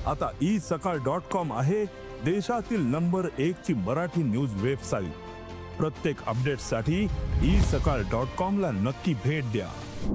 आता isakal.com आहे देशातील नंबर 1 ची मराठी न्यूज वेबसाईट। प्रत्येक अपडेटसाठी isakal.com ला नक्की भेट द्या।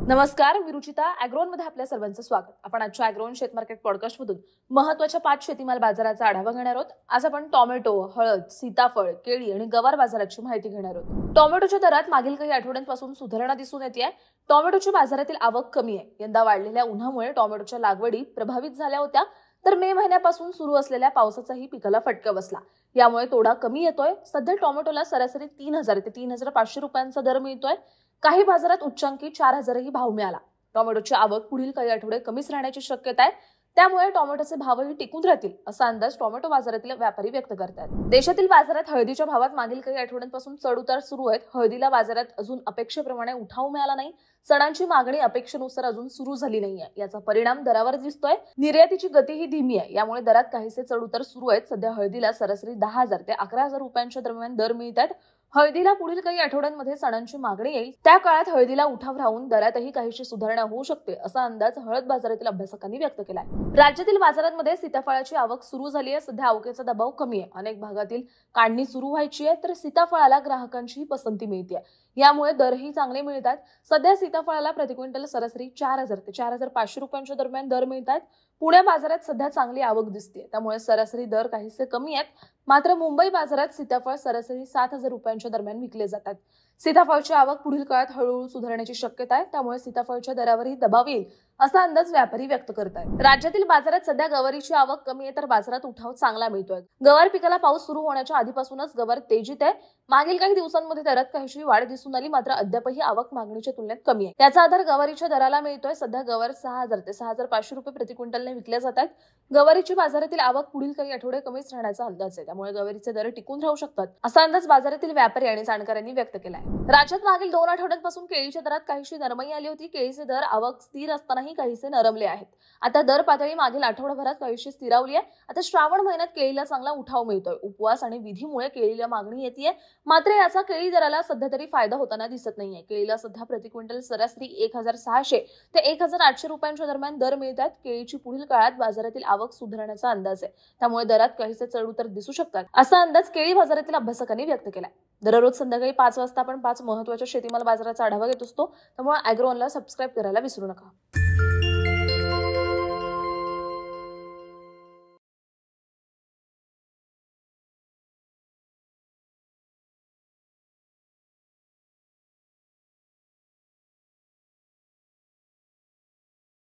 नमस्कार, मी रुचिता ॲग्रोन मध्ये आपल्या सर्वांचं स्वागत। आपण आजच्या ॲग्रोन शेत मार्केट पॉडकास्ट मधून महत्त्वाच्या 5 शेतीमाल बाजाराचा आढावा घेणार आहोत। आज आपण टोमॅटो, हळद, सीताफळ, केळी आणि गवार बाजाराची माहिती घेणार आहोत। टोमॅटोच्या दरात मागील काही आठवड्यांपासून सुधारणा दिसून येते। टोमॅटोची बाजारातील आवक कमी आहे। यंदा वाढलेल्या उन्हामुळे टोमॅटोच्या लागवडी प्रभावित झाल्या होत्या, तर मे महिन्यापासून सुरू असलेल्या पावसाचाही पिकाला फटका बसला। यामुळे तोडा कमी येतोय। सध्या टोमॅटोला सरासरी 3000 ते 3500 रुपयांचा दर मिळतोय। काही बाजारात उच्चांकी 4000 ही भाव मिळाला। टोमॅटोची आवक पुढील काही आठवडे कमीच राहण्याची शक्यता आहे, त्यामुळे टोमॅटोचे भावही टिकून राहतील असा अंदाज टोमॅटो बाजारातील व्यापारी व्यक्त करतात। देशातील बाजारात हळदीच्या भावात मागील काही आठवड्यांपासून चढ-उतार सुरू आहेत। हळदीला बाजारात अजून अपेक्षेप्रमाणे उठाव मिळाला नाही। सणांची मागणी अपेक्षेनुसार अजून सुरू झाली नाहीये, याचा परिणाम दरावर दिसतोय। निर्यातीची गतीही धीमी आहे, यामुळे दरात काहीसे चढ-उतार सुरू आहेत। सध्या हळदीला सरासरी 10000 ते 11000 रुपयांच्या दरम्यान दर मिळतात। हळदीला पुढील काही आठवड्यांमध्ये सणांची मागणी येईल, त्या काळात हळदीला उठाव राहून दरातही काहीशी सुधारणा होऊ शकते असा अंदाज हळद बाजारातील अभ्यासकांनी व्यक्त केलाय। राज्यातील बाजारांमध्ये सीताफळाची आवक सुरू झाली आहे। सध्या आवकेचा दबाव कमी आहे। अनेक भागातील काढणी सुरू व्हायची आहे, तर सीताफळाला ग्राहकांची पसंती मिळते, यामुळे दरही चांगले मिळतात। सध्या सीताफळाला प्रति क्विंटल सरासरी 4000 ते 4500 रुपयांच्या दरम्यान दर मिळतात। पुणे बाजारात सध्या चांगली आवक दिसते, त्यामुळे सरासरी दर काहीसे कमी आहेत। मात्र मुंबई बाजारात सीताफळ सरासरी 7000 रुपयांच्या दरम्यान विकले जातात। सीताफळची आवक पुढील काळात हळूहळू सुधारण्याची शक्यता आहे, त्यामुळे सीताफळच्या दरावरही दबाव येईल असा अंदाज व्यापारी व्यक्त करतात। राज्यातील बाजारात सध्या गवारीची आवक कमी आहे, तर बाजारात उठाव चांगला मिळतोय। गवार पिकाला पाऊस सुरू होण्याच्या आधीपासूनच गवार तेजीत आहे। मागील काही दिवसांमध्ये दरात काहीशी वाढ दिसून आली, मात्र अद्यापही आवक मागणीच्या तुलनेत कमी आहे। त्याचा आधार गवारीच्या दराला मिळतोय। सध्या गवार 6000 ते 6500 रुपये प्रति क्विंटलने विकल्या जातात। गवारीची बाजारातील आवक पुढील काही आठवडे कमीच राहण्याचा अंदाज आहे, त्यामुळे गवारीचे दर टिकून राहू शकतात असा अंदाज बाजारातील व्यापारी आणि जाणकारांनी व्यक्त केलाय। राज्यात मागील 2 आठवड्यांपासून केळीच्या दरात काहीशी नरमाई आली होती। केळीचे दर आवक स्थिर असतानाही काहीसे नरमले आहेत। आता दर पातळी मागील आठवडाभरात काहीशी स्थिरावली आहे। आता श्रावण महिन्यात केळीला चांगला उठाव मिळतोय। उपवास आणि विधीमुळे केळीला मागणी येते, मात्र याचा केळी दराला सध्या तरी फायदा होताना दिसत नाहीये। केळीला सध्या प्रति क्विंटल सरासरी 1600 ते 1800 रुपयांच्या दरम्यान दर मिळतात। केळीची पुढील काळात बाजारातील आवक सुधारण्याचा अंदाज आहे, त्यामुळे दरात काहीसे चढ-उतार दिसू शकतात असा अंदाज केळी बाजारातील अभ्यासकांनी व्यक्त केलाय। दररोज संध्याकाळी 5 वाजता आपण 5 महत्त्वाच्या शेतीमाल बाजाराचा आढावा घेत असतो, त्यामुळे ॲग्रोनला सबस्क्राईब करायला विसरू नका।